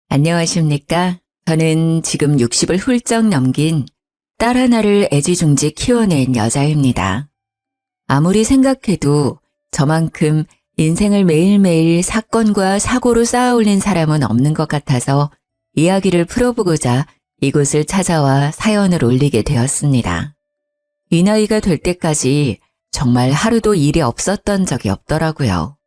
안녕하십니까? 저는 지금 60을 훌쩍 넘긴 딸 하나를 애지중지 키워낸 여자입니다. 아무리 생각해도 저만큼 인생을 매일매일 사건과 사고로 쌓아올린 사람은 없는 것 같아서 이야기를 풀어보고자 이곳을 찾아와 사연을 올리게 되었습니다. 이 나이가 될 때까지 정말 하루도 일이 없었던 적이 없더라고요.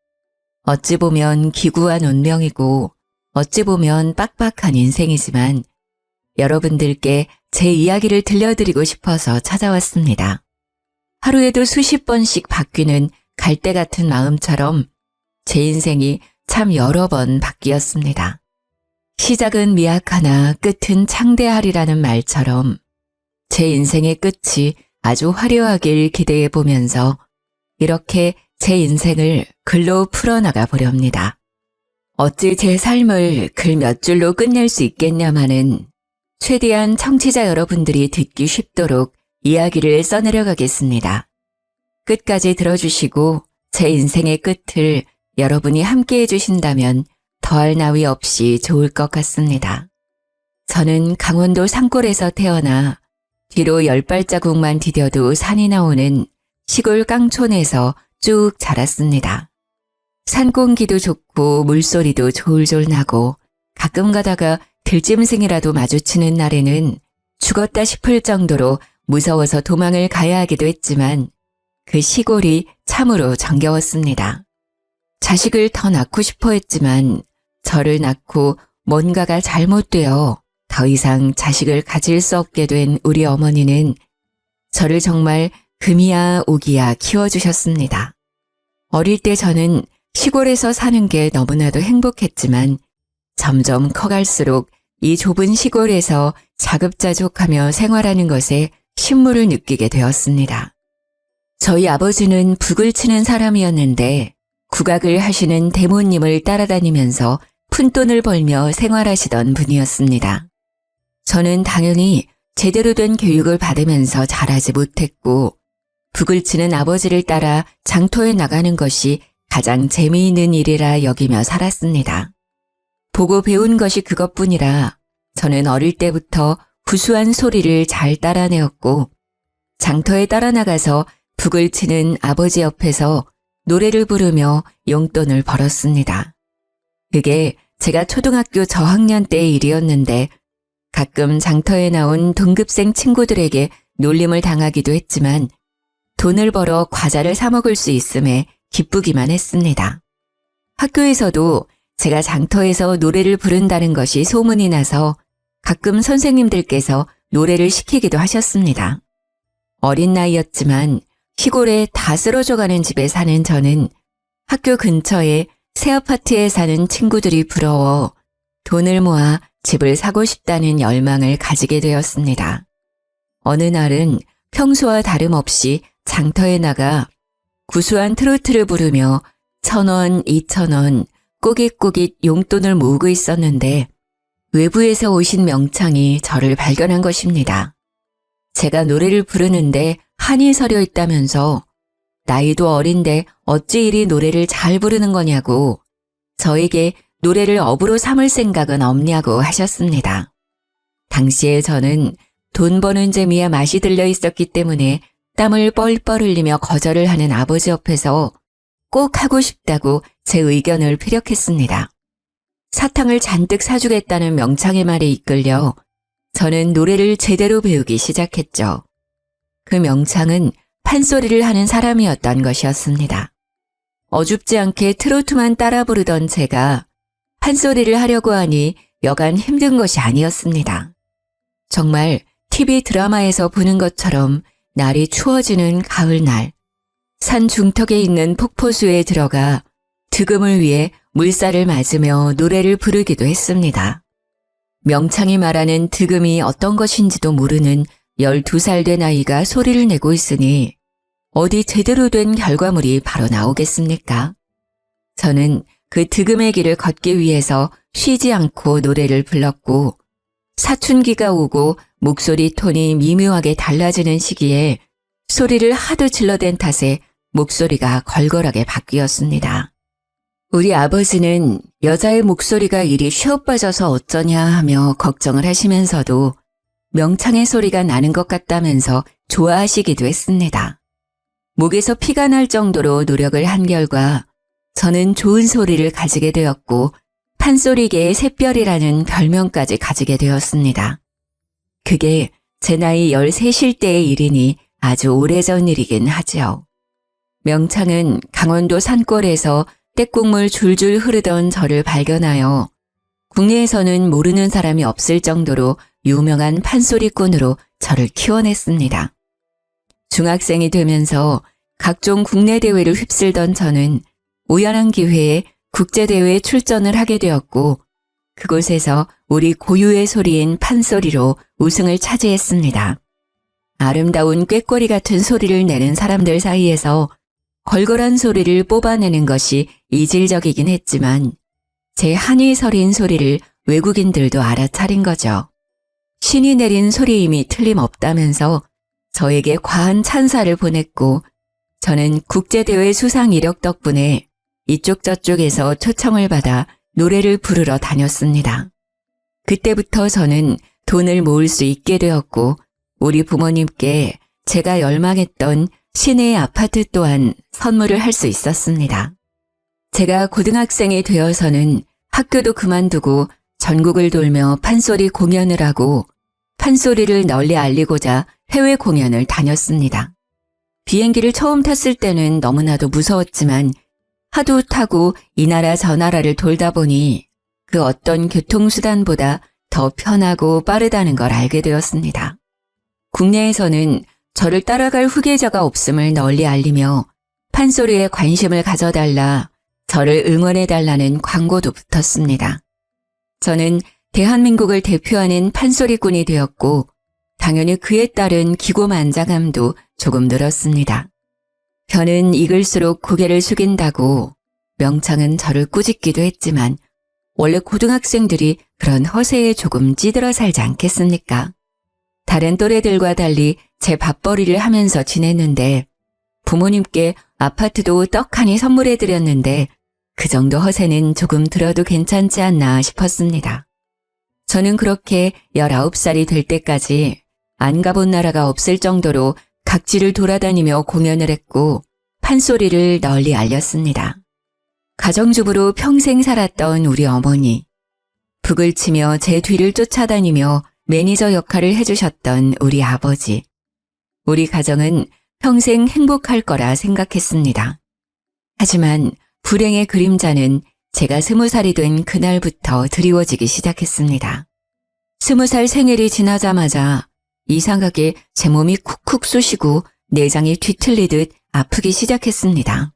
어찌 보면 기구한 운명이고 어찌 보면 빡빡한 인생이지만 여러분들께 제 이야기를 들려드리고 싶어서 찾아왔습니다. 하루에도 수십 번씩 바뀌는 갈대 같은 마음처럼 제 인생이 참 여러 번 바뀌었습니다. 시작은 미약하나 끝은 창대하리라는 말처럼 제 인생의 끝이 아주 화려하길 기대해 보면서 이렇게 제 인생을 글로 풀어나가 보렵니다. 어찌 제 삶을 글 몇 줄로 끝낼 수 있겠냐마는 최대한 청취자 여러분들이 듣기 쉽도록 이야기를 써내려가겠습니다. 끝까지 들어주시고 제 인생의 끝을 여러분이 함께 해주신다면 더할 나위 없이 좋을 것 같습니다. 저는 강원도 산골에서 태어나 뒤로 10발자국만 디뎌도 산이 나오는 시골 깡촌에서 쭉 자랐습니다. 산 공기도 좋고 물소리도 졸졸 나고 가끔 가다가 들짐승이라도 마주치는 날에는 죽었다 싶을 정도로 무서워서 도망을 가야 하기도 했지만 그 시골이 참으로 정겨웠습니다. 자식을 더 낳고 싶어 했지만 저를 낳고 뭔가가 잘못되어 더 이상 자식을 가질 수 없게 된 우리 어머니는 저를 정말 금이야 오기야 키워주셨습니다. 어릴 때 저는 시골에서 사는 게 너무나도 행복했지만 점점 커갈수록 이 좁은 시골에서 자급자족하며 생활하는 것에 신물을 느끼게 되었습니다. 저희 아버지는 북을 치는 사람이었는데 국악을 하시는 대모님을 따라다니면서 푼돈을 벌며 생활하시던 분이었습니다. 저는 당연히 제대로 된 교육을 받으면서 자라지 못했고 북을 치는 아버지를 따라 장터에 나가는 것이 가장 재미있는 일이라 여기며 살았습니다. 보고 배운 것이 그것뿐이라 저는 어릴 때부터 구수한 소리를 잘 따라내었고 장터에 따라 나가서 북을 치는 아버지 옆에서 노래를 부르며 용돈을 벌었습니다. 그게 제가 초등학교 저학년 때의 일이었는데 가끔 장터에 나온 동급생 친구들에게 놀림을 당하기도 했지만 돈을 벌어 과자를 사 먹을 수 있음에 기쁘기만 했습니다. 학교에서도 제가 장터에서 노래를 부른다는 것이 소문이 나서 가끔 선생님들께서 노래를 시키기도 하셨습니다. 어린 나이였지만 시골에 다 쓰러져가는 집에 사는 저는 학교 근처에 새 아파트에 사는 친구들이 부러워 돈을 모아 집을 사고 싶다는 열망을 가지게 되었습니다. 어느 날은 평소와 다름없이 장터에 나가 구수한 트로트를 부르며 1,000원, 2,000원 꼬깃꼬깃 용돈을 모으고 있었는데 외부에서 오신 명창이 저를 발견한 것입니다. 제가 노래를 부르는데 한이 서려 있다면서 나이도 어린데 어찌 이리 노래를 잘 부르는 거냐고 저에게 노래를 업으로 삼을 생각은 없냐고 하셨습니다. 당시에 저는 돈 버는 재미에 맛이 들려 있었기 때문에 땀을 뻘뻘 흘리며 거절을 하는 아버지 옆에서 꼭 하고 싶다고 제 의견을 피력했습니다. 사탕을 잔뜩 사주겠다는 명창의 말에 이끌려 저는 노래를 제대로 배우기 시작했죠. 그 명창은 판소리를 하는 사람이었던 것이었습니다. 어줍지 않게 트로트만 따라 부르던 제가 판소리를 하려고 하니 여간 힘든 것이 아니었습니다. 정말 TV 드라마에서 보는 것처럼 날이 추워지는 가을날, 산 중턱에 있는 폭포수에 들어가 득음을 위해 물살을 맞으며 노래를 부르기도 했습니다. 명창이 말하는 득음이 어떤 것인지도 모르는 12살 된 아이가 소리를 내고 있으니 어디 제대로 된 결과물이 바로 나오겠습니까? 저는 그 득음의 길을 걷기 위해서 쉬지 않고 노래를 불렀고 사춘기가 오고 목소리 톤이 미묘하게 달라지는 시기에 소리를 하도 질러댄 탓에 목소리가 걸걸하게 바뀌었습니다. 우리 아버지는 여자의 목소리가 이리 쉬어빠져서 어쩌냐 하며 걱정을 하시면서도 명창의 소리가 나는 것 같다면서 좋아하시기도 했습니다. 목에서 피가 날 정도로 노력을 한 결과 저는 좋은 소리를 가지게 되었고 판소리계의 샛별이라는 별명까지 가지게 되었습니다. 그게 제 나이 13일 때의 일이니 아주 오래전 일이긴 하죠. 명창은 강원도 산골에서 떼국물 줄줄 흐르던 저를 발견하여 국내에서는 모르는 사람이 없을 정도로 유명한 판소리꾼으로 저를 키워냈습니다. 중학생이 되면서 각종 국내 대회를 휩쓸던 저는 우연한 기회에 국제대회에 출전을 하게 되었고 그곳에서 우리 고유의 소리인 판소리로 우승을 차지했습니다. 아름다운 꾀꼬리 같은 소리를 내는 사람들 사이에서 걸걸한 소리를 뽑아내는 것이 이질적이긴 했지만 제 한이 서린 소리를 외국인들도 알아차린 거죠. 신이 내린 소리임이 틀림없다면서 저에게 과한 찬사를 보냈고 저는 국제대회 수상 이력 덕분에 이쪽 저쪽에서 초청을 받아 노래를 부르러 다녔습니다. 그때부터 저는 돈을 모을 수 있게 되었고 우리 부모님께 제가 열망했던 시내의 아파트 또한 선물을 할 수 있었습니다. 제가 고등학생이 되어서는 학교도 그만두고 전국을 돌며 판소리 공연을 하고 판소리를 널리 알리고자 해외 공연을 다녔습니다. 비행기를 처음 탔을 때는 너무나도 무서웠지만 하도 타고 이 나라 저 나라를 돌다 보니 그 어떤 교통수단보다 더 편하고 빠르다는 걸 알게 되었습니다. 국내에서는 저를 따라갈 후계자가 없음을 널리 알리며 판소리에 관심을 가져달라, 저를 응원해달라는 광고도 붙었습니다. 저는 대한민국을 대표하는 판소리꾼이 되었고 당연히 그에 따른 기고만장함도 조금 늘었습니다. 벼는 익을수록 고개를 숙인다고 명창은 저를 꾸짖기도 했지만 원래 고등학생들이 그런 허세에 조금 찌들어 살지 않겠습니까? 다른 또래들과 달리 제 밥벌이를 하면서 지냈는데 부모님께 아파트도 떡하니 선물해드렸는데 그 정도 허세는 조금 들어도 괜찮지 않나 싶었습니다. 저는 그렇게 19살이 될 때까지 안 가본 나라가 없을 정도로 각지를 돌아다니며 공연을 했고 판소리를 널리 알렸습니다. 가정주부로 평생 살았던 우리 어머니, 북을 치며 제 뒤를 쫓아다니며 매니저 역할을 해주셨던 우리 아버지, 우리 가정은 평생 행복할 거라 생각했습니다. 하지만 불행의 그림자는 제가 20살이 된 그날부터 드리워지기 시작했습니다. 20살 생일이 지나자마자 이상하게 제 몸이 쿡쿡 쑤시고 내장이 뒤틀리듯 아프기 시작했습니다.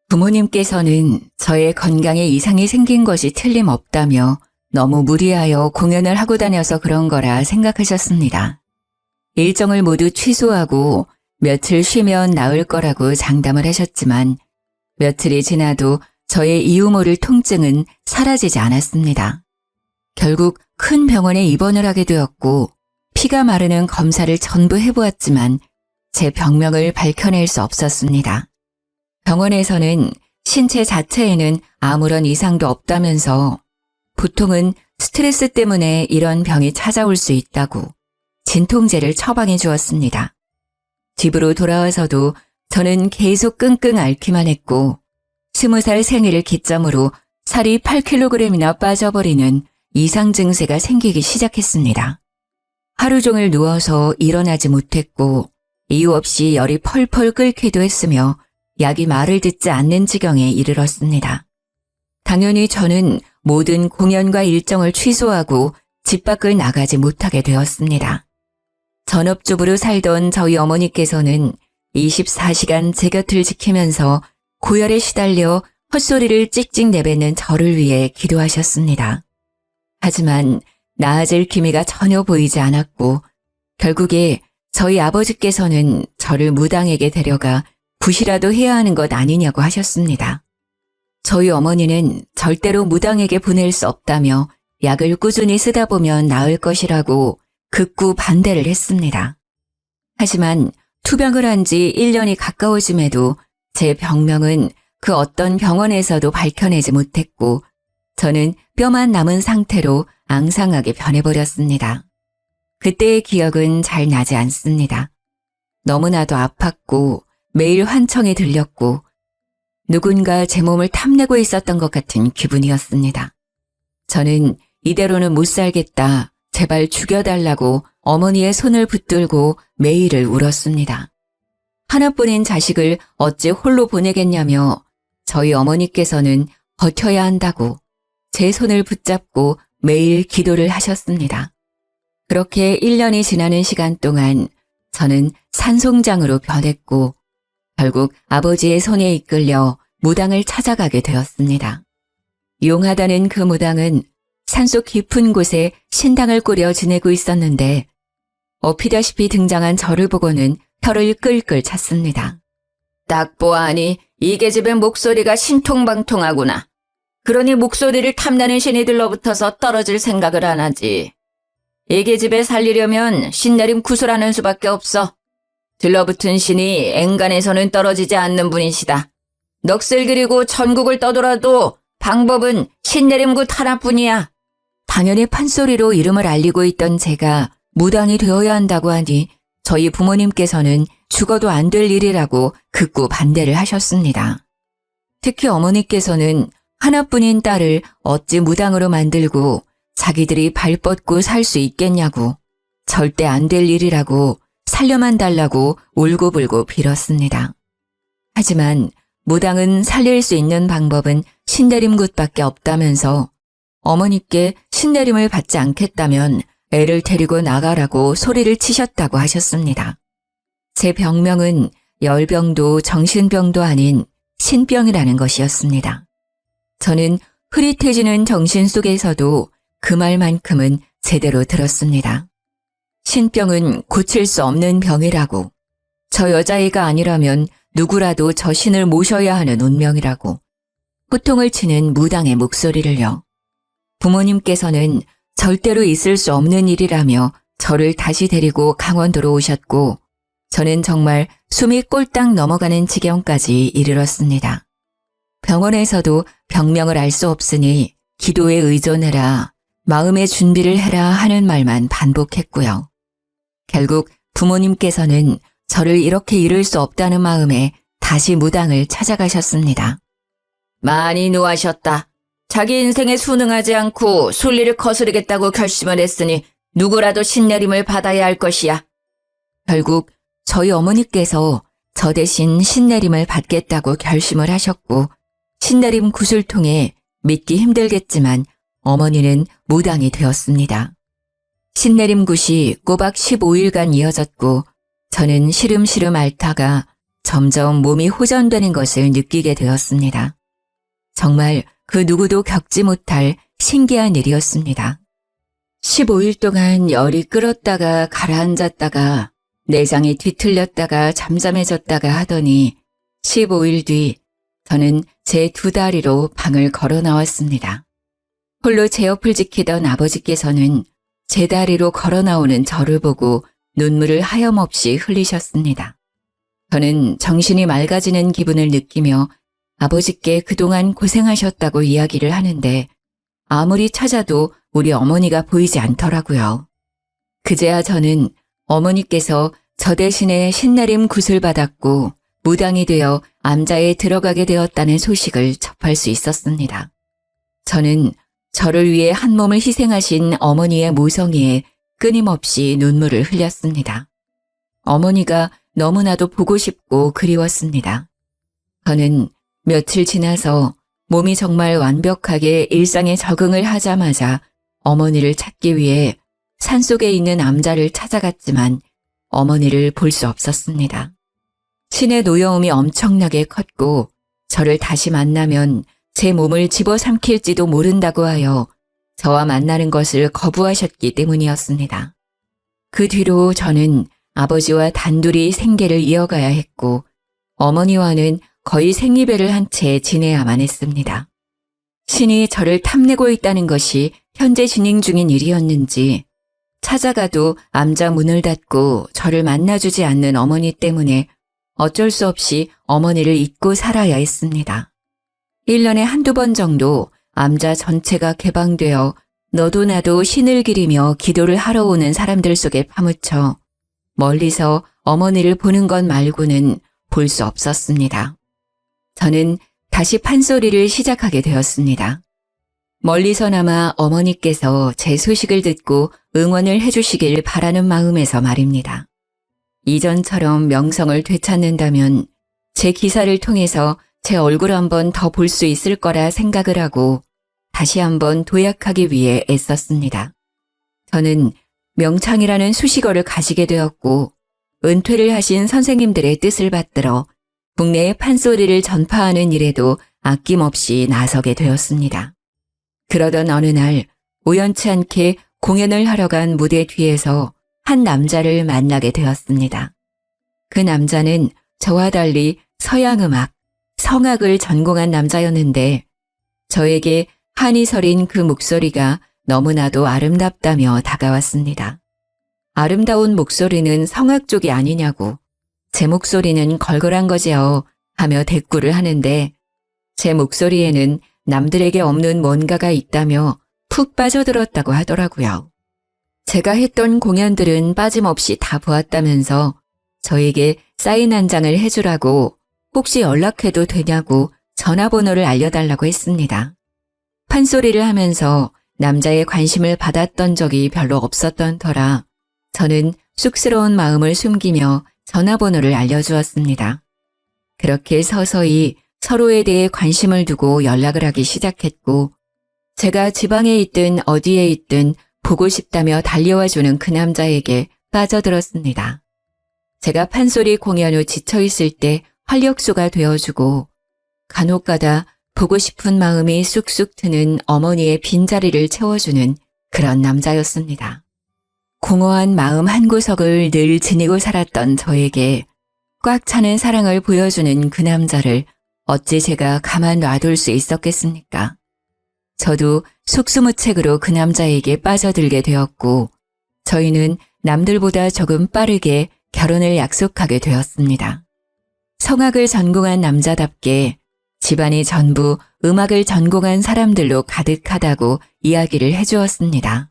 부모님께서는 저의 건강에 이상이 생긴 것이 틀림없다며 너무 무리하여 공연을 하고 다녀서 그런 거라 생각하셨습니다. 일정을 모두 취소하고 며칠 쉬면 나을 거라고 장담을 하셨지만 며칠이 지나도 저의 이유 모를 통증은 사라지지 않았습니다. 결국 큰 병원에 입원을 하게 되었고 피가 마르는 검사를 전부 해보았지만 제 병명을 밝혀낼 수 없었습니다. 병원에서는 신체 자체에는 아무런 이상도 없다면서 보통은 스트레스 때문에 이런 병이 찾아올 수 있다고 진통제를 처방해 주었습니다. 집으로 돌아와서도 저는 계속 끙끙 앓기만 했고 20살 생일을 기점으로 살이 8kg이나 빠져버리는 이상 증세가 생기기 시작했습니다. 하루 종일 누워서 일어나지 못했고 이유 없이 열이 펄펄 끓기도 했으며 약이 말을 듣지 않는 지경에 이르렀습니다. 당연히 저는 모든 공연과 일정을 취소하고 집 밖을 나가지 못하게 되었습니다. 전업주부로 살던 저희 어머니께서는 24시간 제 곁을 지키면서 고열에 시달려 헛소리를 찍찍 내뱉는 저를 위해 기도하셨습니다. 하지만 나아질 기미가 전혀 보이지 않았고 결국에 저희 아버지께서는 저를 무당에게 데려가 굿이라도 해야 하는 것 아니냐고 하셨습니다. 저희 어머니는 절대로 무당에게 보낼 수 없다며 약을 꾸준히 쓰다 보면 나을 것이라고 극구 반대를 했습니다. 하지만 투병을 한 지 1년이 가까워짐에도 제 병명은 그 어떤 병원에서도 밝혀내지 못했고 저는 뼈만 남은 상태로 앙상하게 변해버렸습니다. 그때의 기억은 잘 나지 않습니다. 너무나도 아팠고 매일 환청에 들렸고 누군가 제 몸을 탐내고 있었던 것 같은 기분이었습니다. 저는 이대로는 못 살겠다. 제발 죽여달라고 어머니의 손을 붙들고 매일을 울었습니다. 하나뿐인 자식을 어찌 홀로 보내겠냐며 저희 어머니께서는 버텨야 한다고 제 손을 붙잡고 매일 기도를 하셨습니다. 그렇게 1년이 지나는 시간 동안 저는 산송장으로 변했고 결국 아버지의 손에 이끌려 무당을 찾아가게 되었습니다. 용하다는 그 무당은 산속 깊은 곳에 신당을 꾸려 지내고 있었는데 엎이다시피 등장한 저를 보고는 혀를 끌끌 찼습니다. 딱 보아하니 이 계집의 목소리가 신통방통하구나. 그러니 목소리를 탐나는 신이 들러붙어서 떨어질 생각을 안 하지. 이 계집에 살리려면 신내림 구슬하는 수밖에 없어. 들러붙은 신이 앵간에서는 떨어지지 않는 분이시다. 넋을 그리고 전국을 떠돌아도 방법은 신내림굿 하나뿐이야. 당연히 판소리로 이름을 알리고 있던 제가 무당이 되어야 한다고 하니 저희 부모님께서는 죽어도 안 될 일이라고 극구 반대를 하셨습니다. 특히 어머니께서는 하나뿐인 딸을 어찌 무당으로 만들고 자기들이 발 뻗고 살 수 있겠냐고 절대 안 될 일이라고 살려만 달라고 울고불고 빌었습니다. 하지만 무당은 살릴 수 있는 방법은 신내림굿밖에 없다면서 어머니께 신내림을 받지 않겠다면 애를 데리고 나가라고 소리를 치셨다고 하셨습니다. 제 병명은 열병도 정신병도 아닌 신병이라는 것이었습니다. 저는 흐릿해지는 정신 속에서도 그 말만큼은 제대로 들었습니다. 신병은 고칠 수 없는 병이라고, 저 여자애가 아니라면 누구라도 저 신을 모셔야 하는 운명이라고, 호통을 치는 무당의 목소리를요. 부모님께서는 절대로 있을 수 없는 일이라며 저를 다시 데리고 강원도로 오셨고 저는 정말 숨이 꼴딱 넘어가는 지경까지 이르렀습니다. 병원에서도 병명을 알 수 없으니 기도에 의존해라, 마음의 준비를 해라 하는 말만 반복했고요. 결국 부모님께서는 저를 이렇게 잃을 수 없다는 마음에 다시 무당을 찾아가셨습니다. 많이 노하셨다. 자기 인생에 순응하지 않고 순리를 거스르겠다고 결심을 했으니 누구라도 신내림을 받아야 할 것이야. 결국 저희 어머니께서 저 대신 신내림을 받겠다고 결심을 하셨고 신내림 굿을 통해 믿기 힘들겠지만 어머니는 무당이 되었습니다. 신내림 굿이 꼬박 15일간 이어졌고 저는 시름시름 앓다가 점점 몸이 호전되는 것을 느끼게 되었습니다. 정말 그 누구도 겪지 못할 신기한 일이었습니다. 15일 동안 열이 끓었다가 가라앉았다가 내장이 뒤틀렸다가 잠잠해졌다가 하더니 15일 뒤 저는 제 두 다리로 방을 걸어 나왔습니다. 홀로 제 옆을 지키던 아버지께서는 제 다리로 걸어 나오는 저를 보고 눈물을 하염없이 흘리셨습니다. 저는 정신이 맑아지는 기분을 느끼며 아버지께 그동안 고생하셨다고 이야기를 하는데 아무리 찾아도 우리 어머니가 보이지 않더라고요. 그제야 저는 어머니께서 저 대신에 신내림 굿을 받았고 무당이 되어 암자에 들어가게 되었다는 소식을 접할 수 있었습니다. 저는 저를 위해 한 몸을 희생하신 어머니의 모성애에 끊임없이 눈물을 흘렸습니다. 어머니가 너무나도 보고 싶고 그리웠습니다. 저는 며칠 지나서 몸이 정말 완벽하게 일상에 적응을 하자마자 어머니를 찾기 위해 산속에 있는 암자를 찾아갔지만 어머니를 볼 수 없었습니다. 신의 노여움이 엄청나게 컸고 저를 다시 만나면 제 몸을 집어삼킬지도 모른다고 하여 저와 만나는 것을 거부하셨기 때문이었습니다. 그 뒤로 저는 아버지와 단둘이 생계를 이어가야 했고 어머니와는 거의 생이별을 한 채 지내야만 했습니다. 신이 저를 탐내고 있다는 것이 현재 진행 중인 일이었는지 찾아가도 암자 문을 닫고 저를 만나주지 않는 어머니 때문에 어쩔 수 없이 어머니를 잊고 살아야 했습니다. 1년에 한두 번 정도 암자 전체가 개방되어 너도 나도 신을 기리며 기도를 하러 오는 사람들 속에 파묻혀 멀리서 어머니를 보는 것 말고는 볼 수 없었습니다. 저는 다시 판소리를 시작하게 되었습니다. 멀리서나마 어머니께서 제 소식을 듣고 응원을 해주시길 바라는 마음에서 말입니다. 이전처럼 명성을 되찾는다면 제 기사를 통해서 제 얼굴 한번 더 볼 수 있을 거라 생각을 하고 다시 한번 도약하기 위해 애썼습니다. 저는 명창이라는 수식어를 가지게 되었고 은퇴를 하신 선생님들의 뜻을 받들어 국내의 판소리를 전파하는 일에도 아낌없이 나서게 되었습니다. 그러던 어느 날 우연치 않게 공연을 하러 간 무대 뒤에서 한 남자를 만나게 되었습니다. 그 남자는 저와 달리 서양음악, 성악을 전공한 남자였는데 저에게 한이 서린 그 목소리가 너무나도 아름답다며 다가왔습니다. 아름다운 목소리는 성악 쪽이 아니냐고, 제 목소리는 걸걸한 거지요 하며 대꾸를 하는데 제 목소리에는 남들에게 없는 뭔가가 있다며 푹 빠져들었다고 하더라고요. 제가 했던 공연들은 빠짐없이 다 보았다면서 저에게 사인 한 장을 해주라고 혹시 연락해도 되냐고 전화번호를 알려달라고 했습니다. 판소리를 하면서 남자의 관심을 받았던 적이 별로 없었던 터라 저는 쑥스러운 마음을 숨기며 전화번호를 알려주었습니다. 그렇게 서서히 서로에 대해 관심을 두고 연락을 하기 시작했고 제가 지방에 있든 어디에 있든 보고 싶다며 달려와주는 그 남자에게 빠져들었습니다. 제가 판소리 공연 후 지쳐있을 때 활력소가 되어주고 간혹가다 보고 싶은 마음이 쑥쑥 트는 어머니의 빈자리를 채워주는 그런 남자였습니다. 공허한 마음 한구석을 늘 지니고 살았던 저에게 꽉 차는 사랑을 보여주는 그 남자를 어찌 제가 가만 놔둘 수 있었겠습니까? 저도 속수무책으로 그 남자에게 빠져들게 되었고 저희는 남들보다 조금 빠르게 결혼을 약속하게 되었습니다. 성악을 전공한 남자답게 집안이 전부 음악을 전공한 사람들로 가득하다고 이야기를 해주었습니다.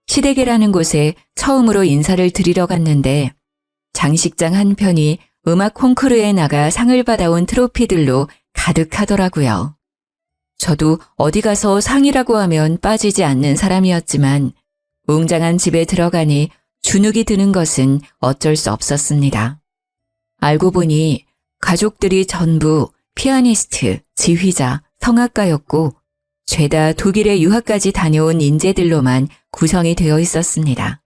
시댁이라는 곳에 처음으로 인사를 드리러 갔는데 장식장 한편이 음악 콩쿠르에 나가 상을 받아온 트로피들로 가득하더라고요. 저도 어디 가서 상이라고 하면 빠지지 않는 사람이었지만 웅장한 집에 들어가니 주눅이 드는 것은 어쩔 수 없었습니다. 알고 보니 가족들이 전부 피아니스트, 지휘자, 성악가였고 죄다 독일에 유학까지 다녀온 인재들로만 구성이 되어 있었습니다.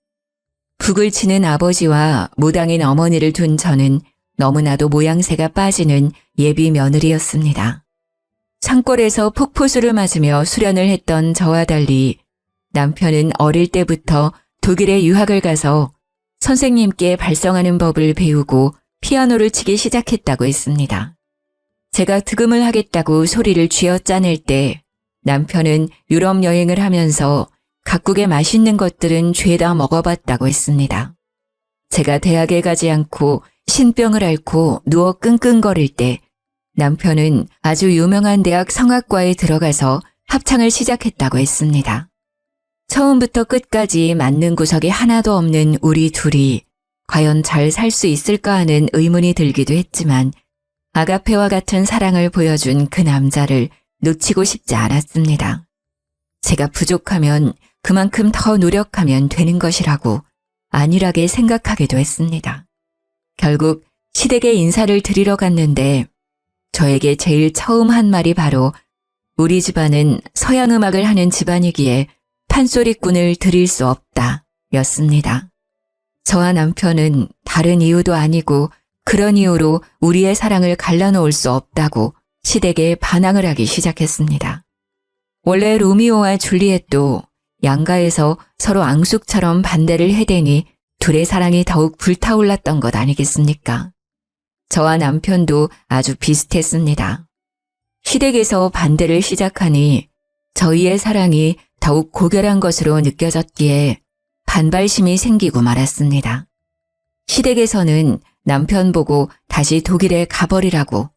북을 치는 아버지와 무당인 어머니를 둔 저는 너무나도 모양새가 빠지는 예비 며느리였습니다. 산골에서 폭포수를 맞으며 수련을 했던 저와 달리 남편은 어릴 때부터 독일에 유학을 가서 선생님께 발성하는 법을 배우고 피아노를 치기 시작했다고 했습니다. 제가 득음을 하겠다고 소리를 쥐어짜낼 때 남편은 유럽 여행을 하면서 각국의 맛있는 것들은 죄다 먹어봤다고 했습니다. 제가 대학에 가지 않고 신병을 앓고 누워 끙끙거릴 때 남편은 아주 유명한 대학 성악과에 들어가서 합창을 시작했다고 했습니다. 처음부터 끝까지 맞는 구석이 하나도 없는 우리 둘이 과연 잘 살 수 있을까 하는 의문이 들기도 했지만 아가페와 같은 사랑을 보여준 그 남자를 놓치고 싶지 않았습니다. 제가 부족하면 그만큼 더 노력하면 되는 것이라고 안일하게 생각하기도 했습니다. 결국 시댁에 인사를 드리러 갔는데 저에게 제일 처음 한 말이 바로 우리 집안은 서양음악을 하는 집안이기에 판소리꾼을 드릴 수 없다 였습니다. 저와 남편은 다른 이유도 아니고 그런 이유로 우리의 사랑을 갈라놓을 수 없다고 시댁에 반항을 하기 시작했습니다. 원래 로미오와 줄리엣도 양가에서 서로 앙숙처럼 반대를 해대니 둘의 사랑이 더욱 불타올랐던 것 아니겠습니까? 저와 남편도 아주 비슷했습니다. 시댁에서 반대를 시작하니 저희의 사랑이 더욱 고결한 것으로 느껴졌기에 반발심이 생기고 말았습니다. 시댁에서는 남편 보고 다시 독일에 가버리라고,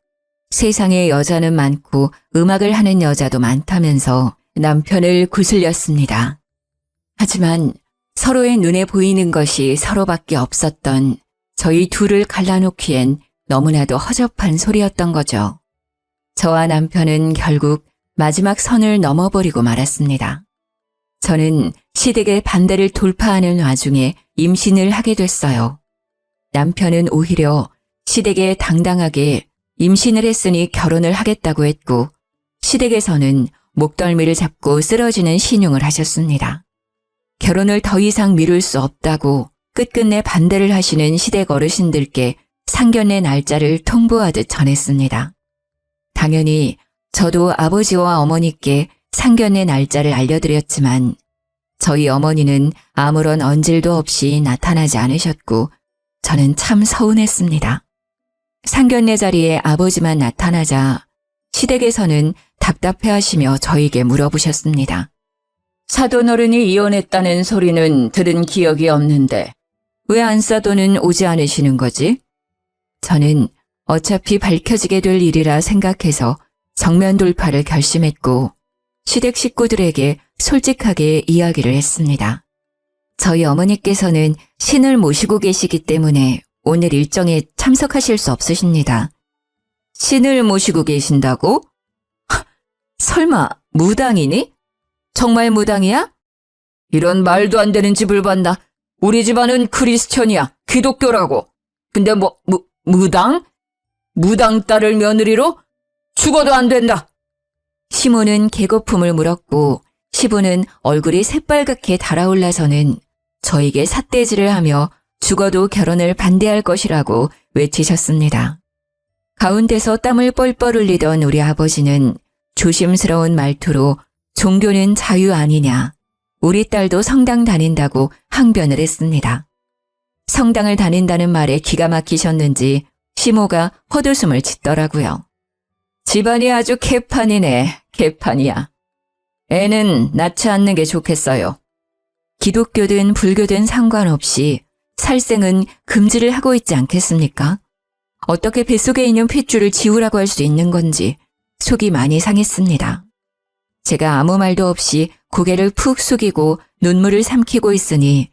세상에 여자는 많고 음악을 하는 여자도 많다면서 남편을 구슬렸습니다. 하지만 서로의 눈에 보이는 것이 서로밖에 없었던 저희 둘을 갈라놓기엔 너무나도 허접한 소리였던 거죠. 저와 남편은 결국 마지막 선을 넘어버리고 말았습니다. 저는 시댁의 반대를 돌파하는 와중에 임신을 하게 됐어요. 남편은 오히려 시댁에 당당하게 임신을 했으니 결혼을 하겠다고 했고, 시댁에서는 목덜미를 잡고 쓰러지는 신용을 하셨습니다. 결혼을 더 이상 미룰 수 없다고 끝끝내 반대를 하시는 시댁 어르신들께 상견례 날짜를 통보하듯 전했습니다. 당연히 저도 아버지와 어머니께 상견례 날짜를 알려드렸지만 저희 어머니는 아무런 언질도 없이 나타나지 않으셨고 저는 참 서운했습니다. 상견례 자리에 아버지만 나타나자 시댁에서는 답답해하시며 저에게 물어보셨습니다. 사돈어른이 이혼했다는 소리는 들은 기억이 없는데 왜 안사돈은 오지 않으시는 거지? 저는 어차피 밝혀지게 될 일이라 생각해서 정면 돌파를 결심했고 시댁 식구들에게 솔직하게 이야기를 했습니다. 저희 어머니께서는 신을 모시고 계시기 때문에 오늘 일정에 참석하실 수 없으십니다. 신을 모시고 계신다고? 설마 무당이니? 정말 무당이야? 이런 말도 안 되는 집을 봤나? 우리 집안은 크리스천이야. 기독교라고. 근데 무당? 무당 딸을 며느리로? 죽어도 안 된다. 시모는 개거품을 물었고 시부는 얼굴이 새빨갛게 달아올라서는 저에게 삿대질을 하며 죽어도 결혼을 반대할 것이라고 외치셨습니다. 가운데서 땀을 뻘뻘 흘리던 우리 아버지는 조심스러운 말투로 종교는 자유 아니냐, 우리 딸도 성당 다닌다고 항변을 했습니다. 성당을 다닌다는 말에 기가 막히셨는지 시모가 헛웃음을 짓더라고요. 집안이 아주 개판이네, 개판이야. 애는 낳지 않는 게 좋겠어요. 기독교든 불교든 상관없이 살생은 금지를 하고 있지 않겠습니까? 어떻게 뱃속에 있는 핏줄을 지우라고 할 수 있는 건지 속이 많이 상했습니다. 제가 아무 말도 없이 고개를 푹 숙이고 눈물을 삼키고 있으니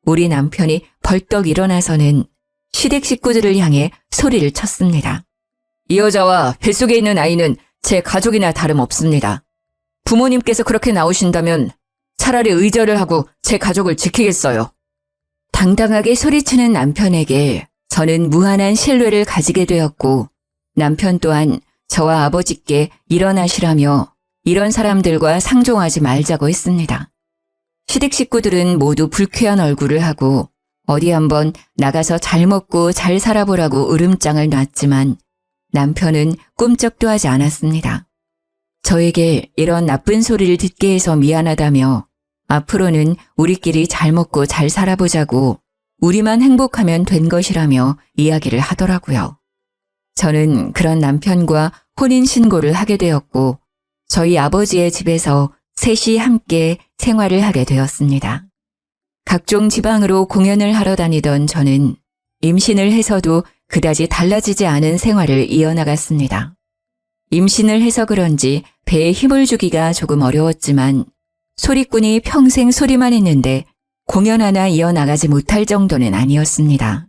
우리 남편이 벌떡 일어나서는 시댁 식구들을 향해 소리를 쳤습니다. 이 여자와 뱃속에 있는 아이는 제 가족이나 다름없습니다. 부모님께서 그렇게 나오신다면 차라리 의절을 하고 제 가족을 지키겠어요. 당당하게 소리치는 남편에게 저는 무한한 신뢰를 가지게 되었고 남편 또한 저와 아버지께 일어나시라며 이런 사람들과 상종하지 말자고 했습니다. 시댁 식구들은 모두 불쾌한 얼굴을 하고 어디 한번 나가서 잘 먹고 잘 살아보라고 으름장을 놨지만 남편은 꿈쩍도 하지 않았습니다. 저에게 이런 나쁜 소리를 듣게 해서 미안하다며 앞으로는 우리끼리 잘 먹고 잘 살아보자고 우리만 행복하면 된 것이라며 이야기를 하더라고요. 저는 그런 남편과 혼인신고를 하게 되었고 저희 아버지의 집에서 셋이 함께 생활을 하게 되었습니다. 각종 지방으로 공연을 하러 다니던 저는 임신을 해서도 그다지 달라지지 않은 생활을 이어나갔습니다. 임신을 해서 그런지 배에 힘을 주기가 조금 어려웠지만 소리꾼이 평생 소리만 했는데 공연 하나 이어나가지 못할 정도는 아니었습니다.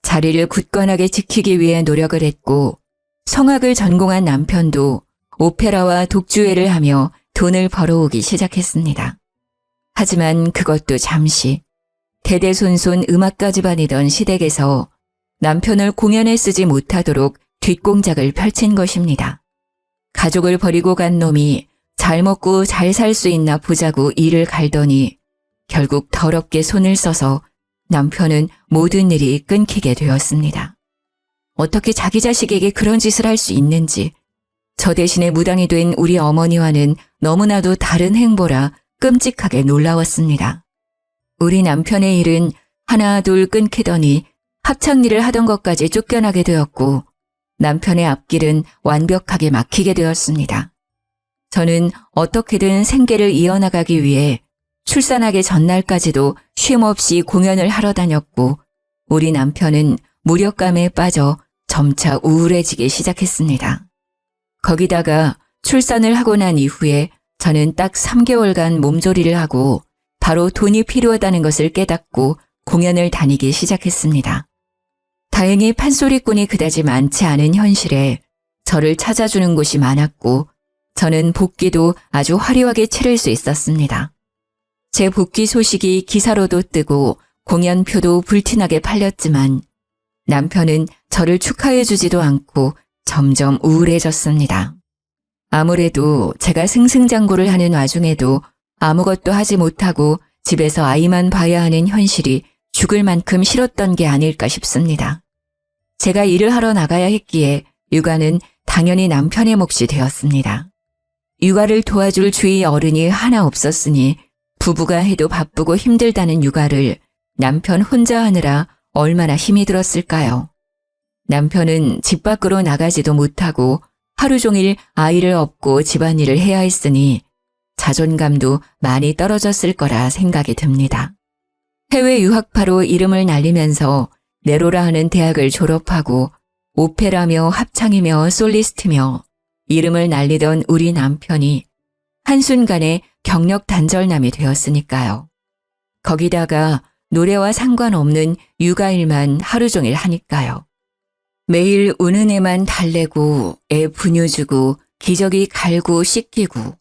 자리를 굳건하게 지키기 위해 노력을 했고 성악을 전공한 남편도 오페라와 독주회를 하며 돈을 벌어오기 시작했습니다. 하지만 그것도 잠시 대대손손 음악가 집안이던 시댁에서 남편을 공연에 쓰지 못하도록 뒷공작을 펼친 것입니다. 가족을 버리고 간 놈이 잘 먹고 잘 살 수 있나 보자고 일을 갈더니 결국 더럽게 손을 써서 남편은 모든 일이 끊기게 되었습니다. 어떻게 자기 자식에게 그런 짓을 할 수 있는지 저 대신에 무당이 된 우리 어머니와는 너무나도 다른 행보라 끔찍하게 놀라웠습니다. 우리 남편의 일은 하나 둘 끊기더니 합창일을 하던 것까지 쫓겨나게 되었고 남편의 앞길은 완벽하게 막히게 되었습니다. 저는 어떻게든 생계를 이어나가기 위해 출산하기 전날까지도 쉼없이 공연을 하러 다녔고 우리 남편은 무력감에 빠져 점차 우울해지기 시작했습니다. 거기다가 출산을 하고 난 이후에 저는 딱 3개월간 몸조리를 하고 바로 돈이 필요하다는 것을 깨닫고 공연을 다니기 시작했습니다. 다행히 판소리꾼이 그다지 많지 않은 현실에 저를 찾아주는 곳이 많았고 저는 복귀도 아주 화려하게 치를 수 있었습니다. 제 복귀 소식이 기사로도 뜨고 공연표도 불티나게 팔렸지만 남편은 저를 축하해주지도 않고 점점 우울해졌습니다. 아무래도 제가 승승장구를 하는 와중에도 아무것도 하지 못하고 집에서 아이만 봐야 하는 현실이 죽을 만큼 싫었던 게 아닐까 싶습니다. 제가 일을 하러 나가야 했기에 육아는 당연히 남편의 몫이 되었습니다. 육아를 도와줄 주위 어른이 하나 없었으니 부부가 해도 바쁘고 힘들다는 육아를 남편 혼자 하느라 얼마나 힘이 들었을까요? 남편은 집 밖으로 나가지도 못하고 하루 종일 아이를 업고 집안일을 해야 했으니 자존감도 많이 떨어졌을 거라 생각이 듭니다. 해외 유학파로 이름을 날리면서 네로라 하는 대학을 졸업하고 오페라며 합창이며 솔리스트며 이름을 날리던 우리 남편이 한순간에 경력 단절남이 되었으니까요. 거기다가 노래와 상관없는 육아일만 하루 종일 하니까요. 매일 우는 애만 달래고 애 분유주고 기저귀 갈고 씻기고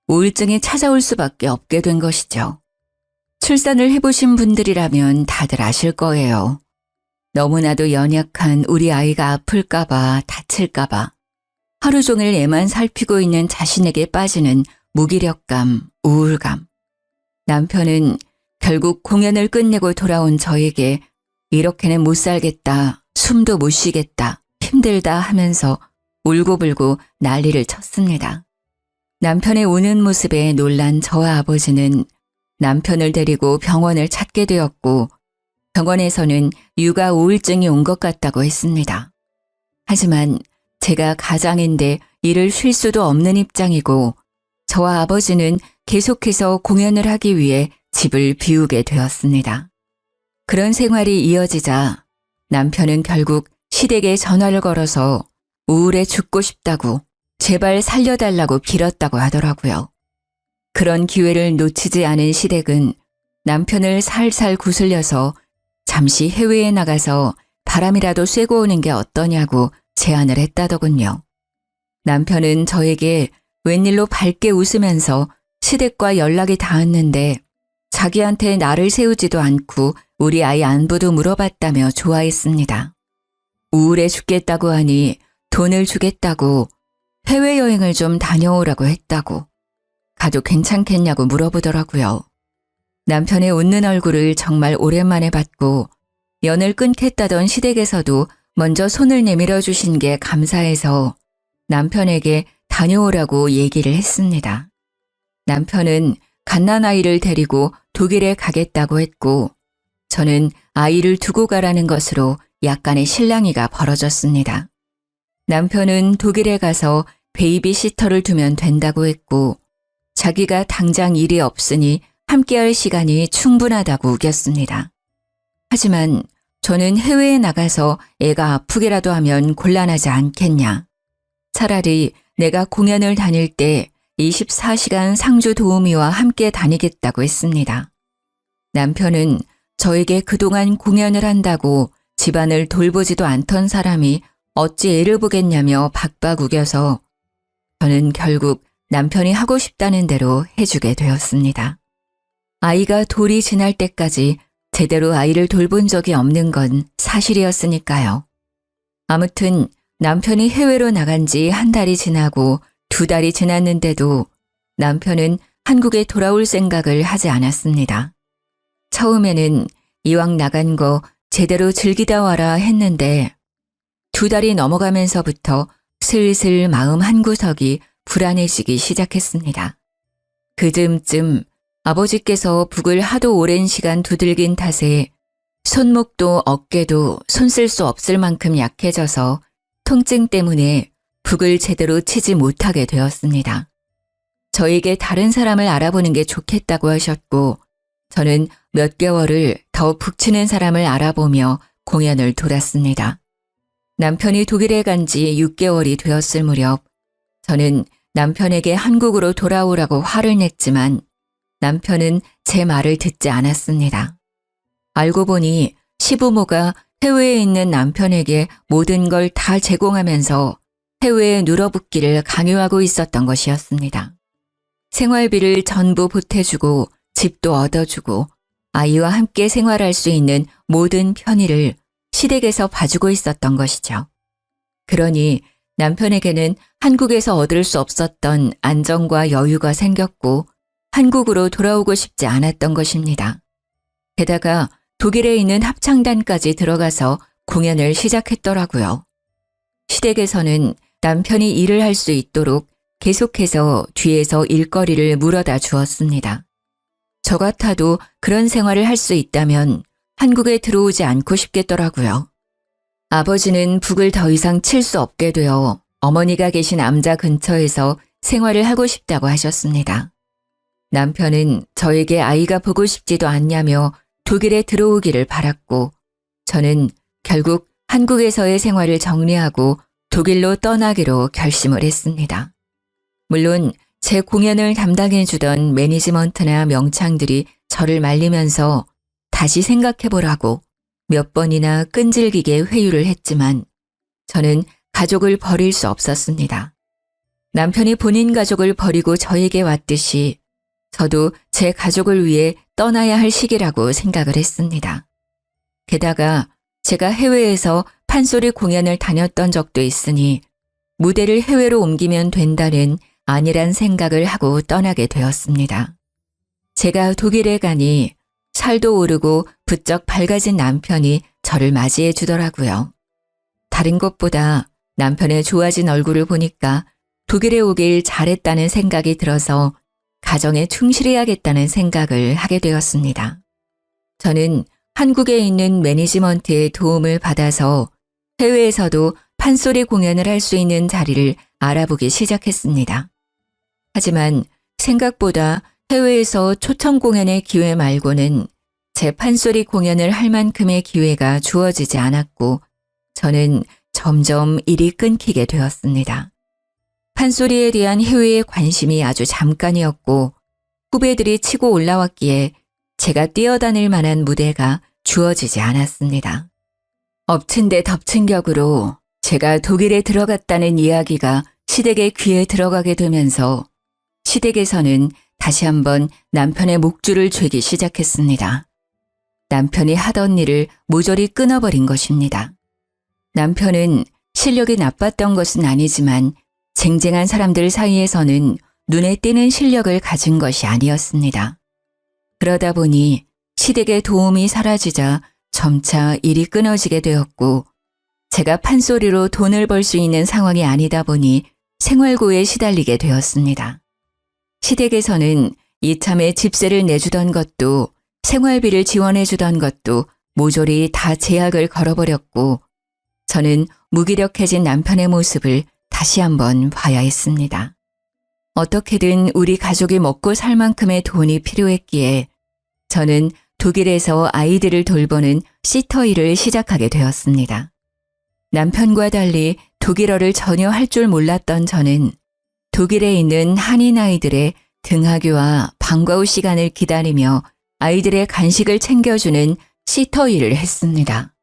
우울증이 찾아올 수밖에 없게 된 것이죠. 출산을 해보신 분들이라면 다들 아실 거예요. 너무나도 연약한 우리 아이가 아플까봐 다칠까봐 하루 종일 애만 살피고 있는 자신에게 빠지는 무기력감, 우울감. 남편은 결국 공연을 끝내고 돌아온 저에게 이렇게는 못 살겠다, 숨도 못 쉬겠다, 힘들다 하면서 울고불고 난리를 쳤습니다. 남편의 우는 모습에 놀란 저와 아버지는 남편을 데리고 병원을 찾게 되었고 병원에서는 육아 우울증이 온 것 같다고 했습니다. 하지만 제가 가장인데 일을 쉴 수도 없는 입장이고 저와 아버지는 계속해서 공연을 하기 위해 집을 비우게 되었습니다. 그런 생활이 이어지자 남편은 결국 시댁에 전화를 걸어서 우울해 죽고 싶다고 제발 살려달라고 빌었다고 하더라고요. 그런 기회를 놓치지 않은 시댁은 남편을 살살 구슬려서 잠시 해외에 나가서 바람이라도 쐬고 오는 게 어떠냐고 제안을 했다더군요. 남편은 저에게 웬일로 밝게 웃으면서 시댁과 연락이 닿았는데 자기한테 나를 세우지도 않고 우리 아이 안부도 물어봤다며 좋아했습니다. 우울해 죽겠다고 하니 돈을 주겠다고 해외여행을 좀 다녀오라고 했다고 가도 괜찮겠냐고 물어보더라고요. 남편의 웃는 얼굴을 정말 오랜만에 봤고 연을 끊겠다던 시댁에서도 먼저 손을 내밀어 주신 게 감사해서 남편에게 다녀오라고 얘기를 했습니다. 남편은 갓난아이를 데리고 독일에 가겠다고 했고 저는 아이를 두고 가라는 것으로 약간의 실랑이가 벌어졌습니다. 남편은 독일에 가서 베이비시터를 두면 된다고 했고 자기가 당장 일이 없으니 함께할 시간이 충분하다고 우겼습니다. 하지만 저는 해외에 나가서 애가 아프기라도 하면 곤란하지 않겠냐. 차라리 내가 공연을 다닐 때 24시간 상주 도우미와 함께 다니겠다고 했습니다. 남편은 저에게 그동안 공연을 한다고 집안을 돌보지도 않던 사람이 어찌 애를 보겠냐며 박박 우겨서 저는 결국 남편이 하고 싶다는 대로 해주게 되었습니다. 아이가 돌이 지날 때까지 제대로 아이를 돌본 적이 없는 건 사실이었으니까요. 아무튼 남편이 해외로 나간 지 한 달이 지나고 2달이 지났는데도 남편은 한국에 돌아올 생각을 하지 않았습니다. 처음에는 이왕 나간 거 제대로 즐기다 와라 했는데 2달이 넘어가면서부터 슬슬 마음 한구석이 불안해지기 시작했습니다. 그 즈음쯤 아버지께서 북을 하도 오랜 시간 두들긴 탓에 손목도 어깨도 손 쓸 수 없을 만큼 약해져서 통증 때문에 북을 제대로 치지 못하게 되었습니다. 저에게 다른 사람을 알아보는 게 좋겠다고 하셨고 저는 몇 개월을 더 북 치는 사람을 알아보며 공연을 돌았습니다. 남편이 독일에 간 지 6개월이 되었을 무렵 저는 남편에게 한국으로 돌아오라고 화를 냈지만 남편은 제 말을 듣지 않았습니다. 알고 보니 시부모가 해외에 있는 남편에게 모든 걸 다 제공하면서 해외에 눌어붙기를 강요하고 있었던 것이었습니다. 생활비를 전부 보태주고 집도 얻어주고 아이와 함께 생활할 수 있는 모든 편의를 시댁에서 봐주고 있었던 것이죠. 그러니 남편에게는 한국에서 얻을 수 없었던 안정과 여유가 생겼고 한국으로 돌아오고 싶지 않았던 것입니다. 게다가 독일에 있는 합창단까지 들어가서 공연을 시작했더라고요. 시댁에서는 남편이 일을 할 수 있도록 계속해서 뒤에서 일거리를 물어다 주었습니다. 저 같아도 그런 생활을 할 수 있다면 한국에 들어오지 않고 싶겠더라고요. 아버지는 북을 더 이상 칠 수 없게 되어 어머니가 계신 암자 근처에서 생활을 하고 싶다고 하셨습니다. 남편은 저에게 아이가 보고 싶지도 않냐며 독일에 들어오기를 바랐고 저는 결국 한국에서의 생활을 정리하고 독일로 떠나기로 결심을 했습니다. 물론 제 공연을 담당해주던 매니지먼트나 명창들이 저를 말리면서 다시 생각해보라고 몇 번이나 끈질기게 회유를 했지만 저는 가족을 버릴 수 없었습니다. 남편이 본인 가족을 버리고 저에게 왔듯이 저도 제 가족을 위해 떠나야 할 시기라고 생각을 했습니다. 게다가 제가 해외에서 판소리 공연을 다녔던 적도 있으니 무대를 해외로 옮기면 된다는 안일한 생각을 하고 떠나게 되었습니다. 제가 독일에 가니 살도 오르고 부쩍 밝아진 남편이 저를 맞이해 주더라고요. 다른 것보다 남편의 좋아진 얼굴을 보니까 독일에 오길 잘했다는 생각이 들어서 가정에 충실해야겠다는 생각을 하게 되었습니다. 저는 한국에 있는 매니지먼트의 도움을 받아서 해외에서도 판소리 공연을 할 수 있는 자리를 알아보기 시작했습니다. 하지만 생각보다 해외에서 초청 공연의 기회 말고는 제 판소리 공연을 할 만큼의 기회가 주어지지 않았고 저는 점점 일이 끊기게 되었습니다. 판소리에 대한 해외의 관심이 아주 잠깐이었고 후배들이 치고 올라왔기에 제가 뛰어다닐 만한 무대가 주어지지 않았습니다. 엎친 데 덮친 격으로 제가 독일에 들어갔다는 이야기가 시댁의 귀에 들어가게 되면서 시댁에서는 다시 한번 남편의 목줄을 죄기 시작했습니다. 남편이 하던 일을 모조리 끊어버린 것입니다. 남편은 실력이 나빴던 것은 아니지만 쟁쟁한 사람들 사이에서는 눈에 띄는 실력을 가진 것이 아니었습니다. 그러다 보니 시댁의 도움이 사라지자 점차 일이 끊어지게 되었고 제가 판소리로 돈을 벌 수 있는 상황이 아니다 보니 생활고에 시달리게 되었습니다. 시댁에서는 이참에 집세를 내주던 것도 생활비를 지원해 주던 것도 모조리 다 제약을 걸어버렸고 저는 무기력해진 남편의 모습을 다시 한번 봐야 했습니다. 어떻게든 우리 가족이 먹고 살 만큼의 돈이 필요했기에 저는 독일에서 아이들을 돌보는 시터 일을 시작하게 되었습니다. 남편과 달리 독일어를 전혀 할 줄 몰랐던 저는 독일에 있는 한인 아이들의 등하교와 방과 후 시간을 기다리며 아이들의 간식을 챙겨주는 시터 일을 했습니다.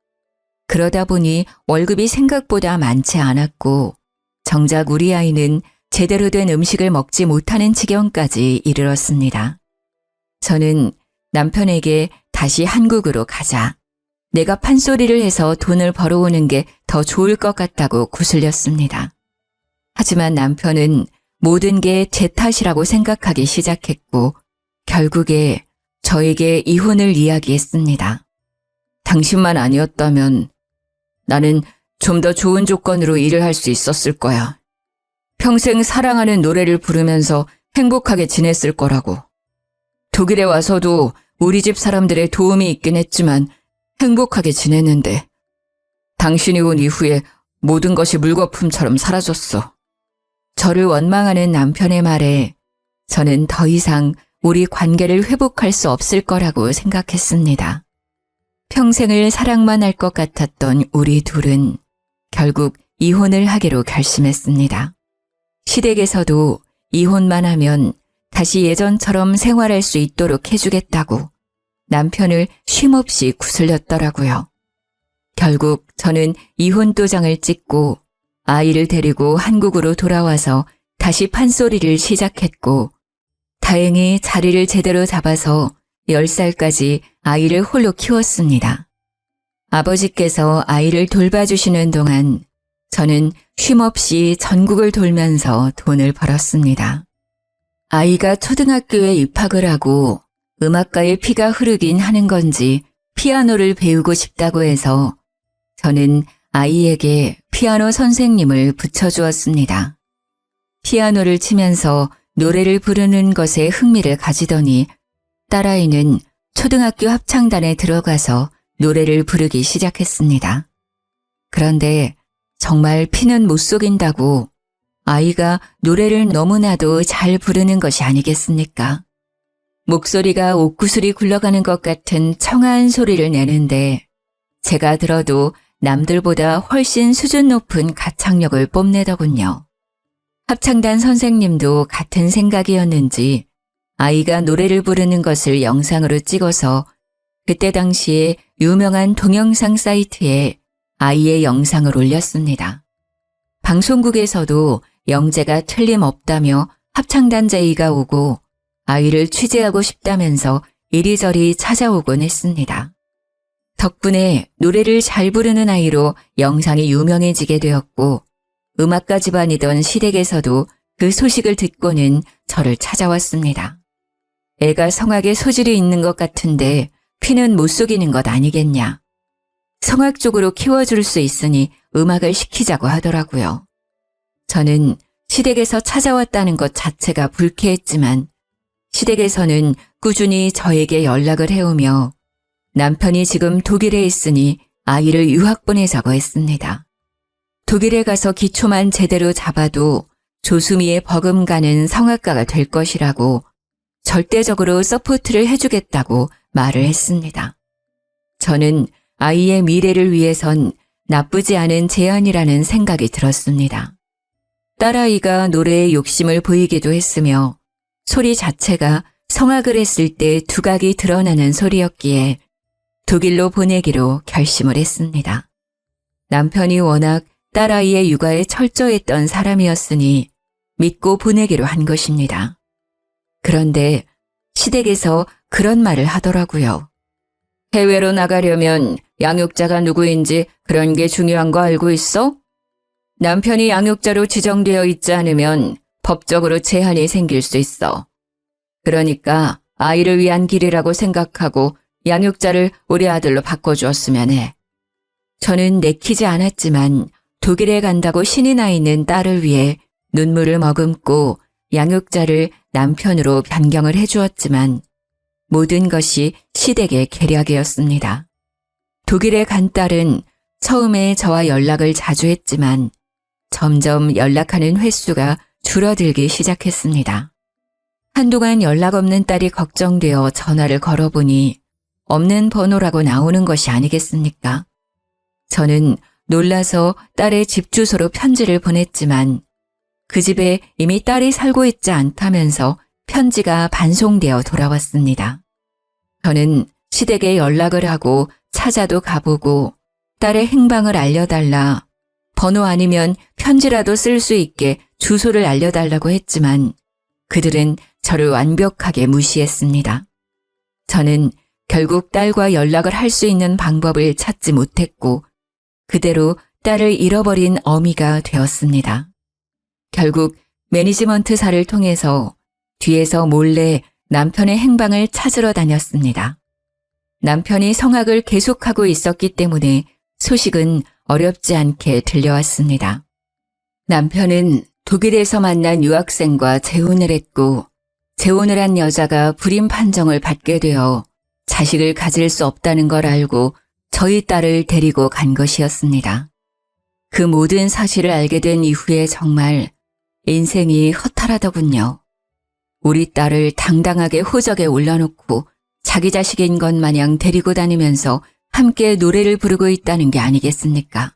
그러다 보니 월급이 생각보다 많지 않았고 정작 우리 아이는 제대로 된 음식을 먹지 못하는 지경까지 이르렀습니다. 저는 남편에게 다시 한국으로 가자. 내가 판소리를 해서 돈을 벌어오는 게 더 좋을 것 같다고 구슬렸습니다. 하지만 남편은 모든 게 제 탓이라고 생각하기 시작했고 결국에 저에게 이혼을 이야기했습니다. 당신만 아니었다면 나는 좀 더 좋은 조건으로 일을 할 수 있었을 거야. 평생 사랑하는 노래를 부르면서 행복하게 지냈을 거라고. 독일에 와서도 우리 집 사람들의 도움이 있긴 했지만 행복하게 지냈는데 당신이 온 이후에 모든 것이 물거품처럼 사라졌어. 저를 원망하는 남편의 말에 저는 더 이상 우리 관계를 회복할 수 없을 거라고 생각했습니다. 평생을 사랑만 할 것 같았던 우리 둘은 결국 이혼을 하기로 결심했습니다. 시댁에서도 이혼만 하면 다시 예전처럼 생활할 수 있도록 해주겠다고 남편을 쉼없이 구슬렸더라고요. 결국 저는 이혼 도장을 찍고 아이를 데리고 한국으로 돌아와서 다시 판소리를 시작했고, 다행히 자리를 제대로 잡아서 10살까지 아이를 홀로 키웠습니다. 아버지께서 아이를 돌봐주시는 동안 저는 쉼없이 전국을 돌면서 돈을 벌었습니다. 아이가 초등학교에 입학을 하고 음악가의 피가 흐르긴 하는 건지 피아노를 배우고 싶다고 해서 저는 아이에게 피아노 선생님을 붙여주었습니다. 피아노를 치면서 노래를 부르는 것에 흥미를 가지더니 딸아이는 초등학교 합창단에 들어가서 노래를 부르기 시작했습니다. 그런데 정말 피는 못 속인다고 아이가 노래를 너무나도 잘 부르는 것이 아니겠습니까? 목소리가 옥구슬이 굴러가는 것 같은 청아한 소리를 내는데 제가 들어도 남들보다 훨씬 수준 높은 가창력을 뽐내더군요. 합창단 선생님도 같은 생각이었는지 아이가 노래를 부르는 것을 영상으로 찍어서 그때 당시에 유명한 동영상 사이트에 아이의 영상을 올렸습니다. 방송국에서도 영재가 틀림없다며 합창단 제의가 오고 아이를 취재하고 싶다면서 이리저리 찾아오곤 했습니다. 덕분에 노래를 잘 부르는 아이로 영상이 유명해지게 되었고 음악가 집안이던 시댁에서도 그 소식을 듣고는 저를 찾아왔습니다. 애가 성악에 소질이 있는 것 같은데 피는 못 속이는 것 아니겠냐. 성악 쪽으로 키워줄 수 있으니 음악을 시키자고 하더라고요. 저는 시댁에서 찾아왔다는 것 자체가 불쾌했지만 시댁에서는 꾸준히 저에게 연락을 해오며 남편이 지금 독일에 있으니 아이를 유학 보내자고 했습니다. 독일에 가서 기초만 제대로 잡아도 조수미에 버금가는 성악가가 될 것이라고 절대적으로 서포트를 해주겠다고 말을 했습니다. 저는 아이의 미래를 위해선 나쁘지 않은 제안이라는 생각이 들었습니다. 딸아이가 노래에 욕심을 보이기도 했으며 소리 자체가 성악을 했을 때 두각이 드러나는 소리였기에 독일로 보내기로 결심을 했습니다. 남편이 워낙 딸아이의 육아에 철저했던 사람이었으니 믿고 보내기로 한 것입니다. 그런데 시댁에서 그런 말을 하더라고요. 해외로 나가려면 양육자가 누구인지 그런 게 중요한 거 알고 있어? 남편이 양육자로 지정되어 있지 않으면 법적으로 제한이 생길 수 있어. 그러니까 아이를 위한 길이라고 생각하고 양육자를 우리 아들로 바꿔주었으면 해. 저는 내키지 않았지만 독일에 간다고 신이 나 있는 딸을 위해 눈물을 머금고 양육자를 남편으로 변경을 해주었지만 모든 것이 시댁의 계략이었습니다. 독일에 간 딸은 처음에 저와 연락을 자주 했지만 점점 연락하는 횟수가 줄어들기 시작했습니다. 한동안 연락 없는 딸이 걱정되어 전화를 걸어보니 없는 번호라고 나오는 것이 아니겠습니까? 저는 놀라서 딸의 집 주소로 편지를 보냈지만 그 집에 이미 딸이 살고 있지 않다면서 편지가 반송되어 돌아왔습니다. 저는 시댁에 연락을 하고 찾아도 가보고 딸의 행방을 알려달라, 번호 아니면 편지라도 쓸 수 있게 주소를 알려달라고 했지만 그들은 저를 완벽하게 무시했습니다. 저는 결국 딸과 연락을 할 수 있는 방법을 찾지 못했고 그대로 딸을 잃어버린 어미가 되었습니다. 결국 매니지먼트사를 통해서 뒤에서 몰래 남편의 행방을 찾으러 다녔습니다. 남편이 성악을 계속하고 있었기 때문에 소식은 어렵지 않게 들려왔습니다. 남편은 독일에서 만난 유학생과 재혼을 했고 재혼을 한 여자가 불임 판정을 받게 되어 자식을 가질 수 없다는 걸 알고 저희 딸을 데리고 간 것이었습니다. 그 모든 사실을 알게 된 이후에 정말 인생이 허탈하더군요. 우리 딸을 당당하게 호적에 올려놓고 자기 자식인 것 마냥 데리고 다니면서 함께 노래를 부르고 있다는 게 아니겠습니까?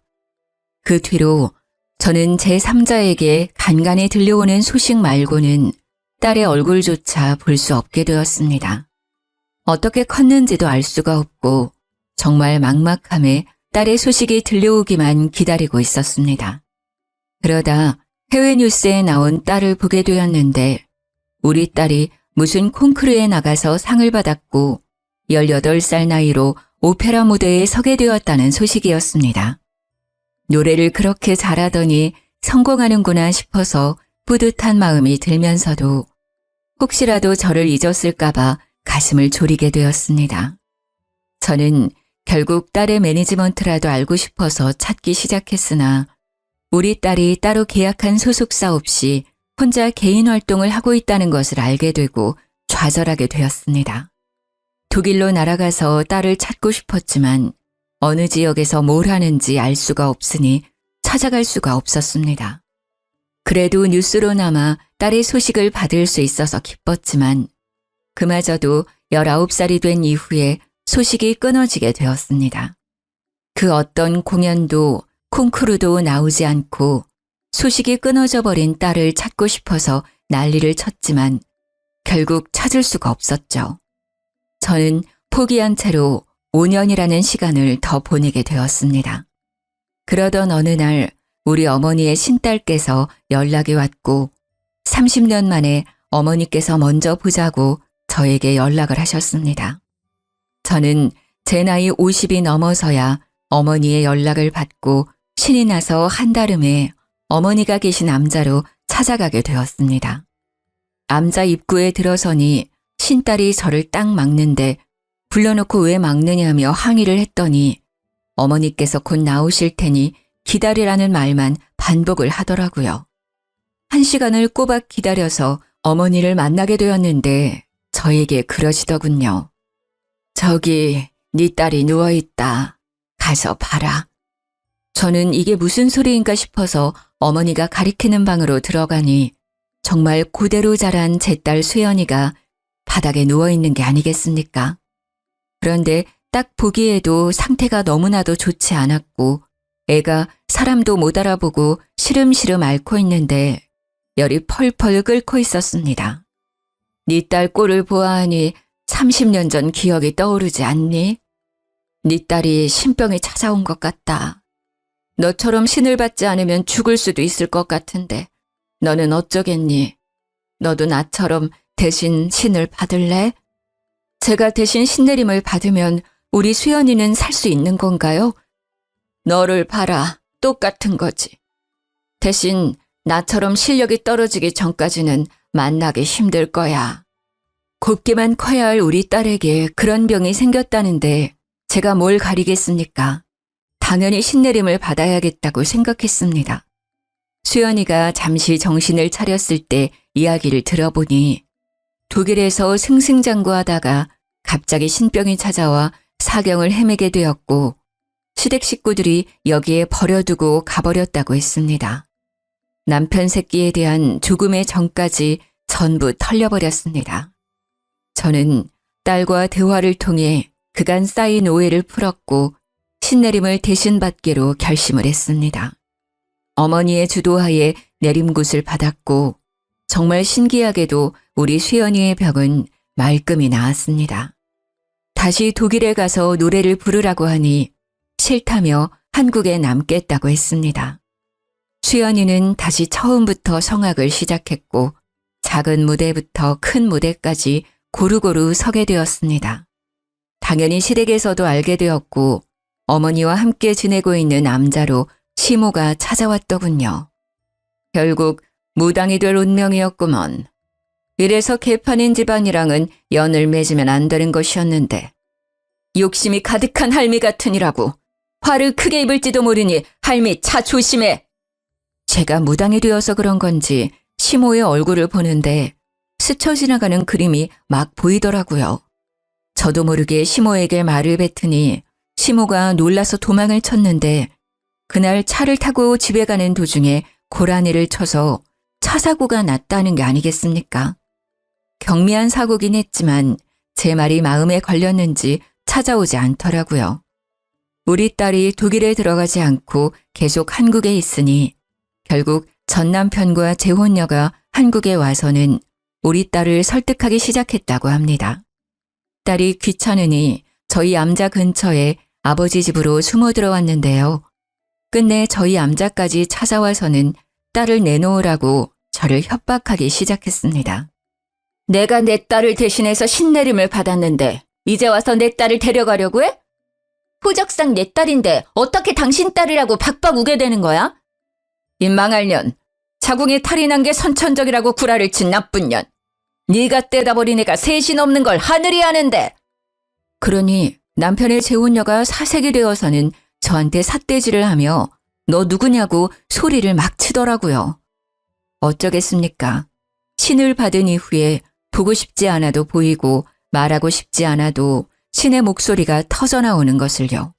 그 뒤로 저는 제3자에게 간간히 들려오는 소식 말고는 딸의 얼굴조차 볼 수 없게 되었습니다. 어떻게 컸는지도 알 수가 없고 정말 막막함에 딸의 소식이 들려오기만 기다리고 있었습니다. 그러다 해외 뉴스에 나온 딸을 보게 되었는데 우리 딸이 무슨 콩쿠르에 나가서 상을 받았고 18살 나이로 오페라 무대에 서게 되었다는 소식이었습니다. 노래를 그렇게 잘하더니 성공하는구나 싶어서 뿌듯한 마음이 들면서도 혹시라도 저를 잊었을까봐 가슴을 졸이게 되었습니다. 저는 결국 딸의 매니지먼트라도 알고 싶어서 찾기 시작했으나 우리 딸이 따로 계약한 소속사 없이 혼자 개인 활동을 하고 있다는 것을 알게 되고 좌절하게 되었습니다. 독일로 날아가서 딸을 찾고 싶었지만 어느 지역에서 뭘 하는지 알 수가 없으니 찾아갈 수가 없었습니다. 그래도 뉴스로나마 딸의 소식을 받을 수 있어서 기뻤지만 그마저도 19살이 된 이후에 소식이 끊어지게 되었습니다. 그 어떤 공연도 콩쿠르도 나오지 않고 소식이 끊어져 버린 딸을 찾고 싶어서 난리를 쳤지만 결국 찾을 수가 없었죠. 저는 포기한 채로 5년이라는 시간을 더 보내게 되었습니다. 그러던 어느 날 우리 어머니의 신딸께서 연락이 왔고 30년 만에 어머니께서 먼저 보자고 저에게 연락을 하셨습니다. 저는 제 나이 50이 넘어서야 어머니의 연락을 받고 신이 나서 한달음에 어머니가 계신 암자로 찾아가게 되었습니다. 암자 입구에 들어서니 신딸이 저를 딱 막는데 불러놓고 왜 막느냐며 항의를 했더니 어머니께서 곧 나오실 테니 기다리라는 말만 반복을 하더라고요. 1시간을 꼬박 기다려서 어머니를 만나게 되었는데 저에게 그러시더군요. 저기 네 딸이 누워있다. 가서 봐라. 저는 이게 무슨 소리인가 싶어서 어머니가 가리키는 방으로 들어가니 정말 그대로 자란 제 딸 수연이가 바닥에 누워있는 게 아니겠습니까? 그런데 딱 보기에도 상태가 너무나도 좋지 않았고 애가 사람도 못 알아보고 시름시름 앓고 있는데 열이 펄펄 끓고 있었습니다. 네 딸 꼴을 보아하니 30년 전 기억이 떠오르지 않니? 네 딸이 신병이 찾아온 것 같다. 너처럼 신을 받지 않으면 죽을 수도 있을 것 같은데 너는 어쩌겠니? 너도 나처럼 대신 신을 받을래? 제가 대신 신내림을 받으면 우리 수연이는 살 수 있는 건가요? 너를 봐라. 똑같은 거지. 대신 나처럼 실력이 떨어지기 전까지는 만나기 힘들 거야. 곱게만 커야 할 우리 딸에게 그런 병이 생겼다는데 제가 뭘 가리겠습니까? 당연히 신내림을 받아야겠다고 생각했습니다. 수연이가 잠시 정신을 차렸을 때 이야기를 들어보니 독일에서 승승장구하다가 갑자기 신병이 찾아와 사경을 헤매게 되었고 시댁 식구들이 여기에 버려두고 가버렸다고 했습니다. 남편 새끼에 대한 조금의 정까지 전부 털려버렸습니다. 저는 딸과 대화를 통해 그간 쌓인 오해를 풀었고 신내림을 대신 받기로 결심을 했습니다. 어머니의 주도하에 내림굿을 받았고 정말 신기하게도 우리 수연이의 병은 말끔히 나았습니다. 다시 독일에 가서 노래를 부르라고 하니 싫다며 한국에 남겠다고 했습니다. 수연이는 다시 처음부터 성악을 시작했고 작은 무대부터 큰 무대까지 고루고루 서게 되었습니다. 당연히 시댁에서도 알게 되었고 어머니와 함께 지내고 있는 남자로 시모가 찾아왔더군요. 결국 무당이 될 운명이었구먼. 이래서 개판인 집안이랑은 연을 맺으면 안 되는 것이었는데 욕심이 가득한 할미 같으니라고. 화를 크게 입을지도 모르니 할미 차 조심해. 제가 무당이 되어서 그런 건지 시모의 얼굴을 보는데 스쳐 지나가는 그림이 막 보이더라고요. 저도 모르게 시모에게 말을 뱉으니 시모가 놀라서 도망을 쳤는데 그날 차를 타고 집에 가는 도중에 고라니를 쳐서 차 사고가 났다는 게 아니겠습니까? 경미한 사고긴 했지만 제 말이 마음에 걸렸는지 찾아오지 않더라고요. 우리 딸이 독일에 들어가지 않고 계속 한국에 있으니 결국 전 남편과 재혼녀가 한국에 와서는 우리 딸을 설득하기 시작했다고 합니다. 딸이 귀찮으니 저희 암자 근처에 아버지 집으로 숨어 들어왔는데요. 끝내 저희 암자까지 찾아와서는 딸을 내놓으라고 저를 협박하기 시작했습니다. 내가 내 딸을 대신해서 신내림을 받았는데 이제 와서 내 딸을 데려가려고 해? 호적상 내 딸인데 어떻게 당신 딸이라고 박박 우게 되는 거야? 이 망할 년, 자궁에 탈이 난 게 선천적이라고 구라를 친 나쁜 년. 네가 떼다 버린 애가 셋이 넘는 걸 하늘이 아는데. 그러니 남편의 재혼녀가 사색이 되어서는 저한테 삿대질을 하며 너 누구냐고 소리를 막 치더라고요. 어쩌겠습니까? 신을 받은 이후에 보고 싶지 않아도 보이고 말하고 싶지 않아도 신의 목소리가 터져나오는 것을요.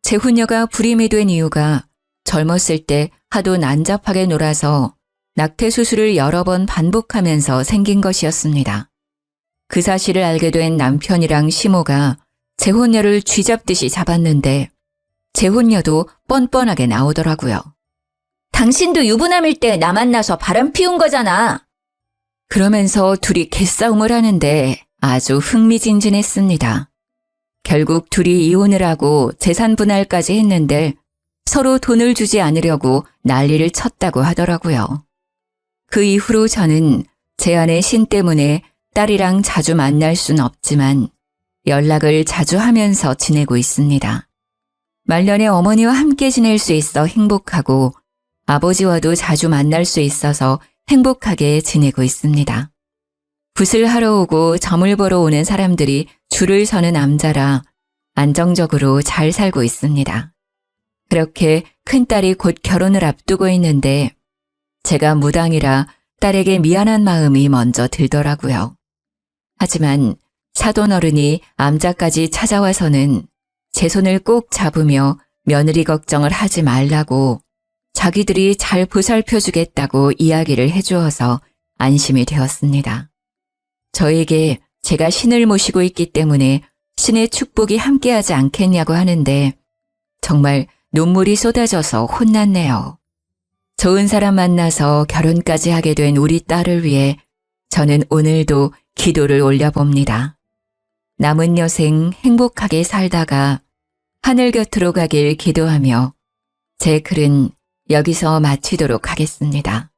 재혼녀가 불임이 된 이유가 젊었을 때 하도 난잡하게 놀아서 낙태 수술을 여러 번 반복하면서 생긴 것이었습니다. 그 사실을 알게 된 남편이랑 시모가 재혼녀를 쥐잡듯이 잡았는데 재혼녀도 뻔뻔하게 나오더라고요. 당신도 유부남일 때 나 만나서 바람 피운 거잖아. 그러면서 둘이 개싸움을 하는데 아주 흥미진진했습니다. 결국 둘이 이혼을 하고 재산 분할까지 했는데 서로 돈을 주지 않으려고 난리를 쳤다고 하더라고요. 그 이후로 저는 제 아내 신 때문에 딸이랑 자주 만날 순 없지만 연락을 자주 하면서 지내고 있습니다. 말년에 어머니와 함께 지낼 수 있어 행복하고 아버지와도 자주 만날 수 있어서 행복하게 지내고 있습니다. 붓을 하러 오고 점을 보러 오는 사람들이 줄을 서는 암자라 안정적으로 잘 살고 있습니다. 그렇게 큰딸이 곧 결혼을 앞두고 있는데 제가 무당이라 딸에게 미안한 마음이 먼저 들더라고요. 하지만 사돈 어른이 암자까지 찾아와서는 제 손을 꼭 잡으며 며느리 걱정을 하지 말라고 자기들이 잘 보살펴주겠다고 이야기를 해주어서 안심이 되었습니다. 저에게 제가 신을 모시고 있기 때문에 신의 축복이 함께하지 않겠냐고 하는데 정말 눈물이 쏟아져서 혼났네요. 좋은 사람 만나서 결혼까지 하게 된 우리 딸을 위해 저는 오늘도 기도를 올려봅니다. 남은 여생 행복하게 살다가 하늘 곁으로 가길 기도하며 제 글은 여기서 마치도록 하겠습니다.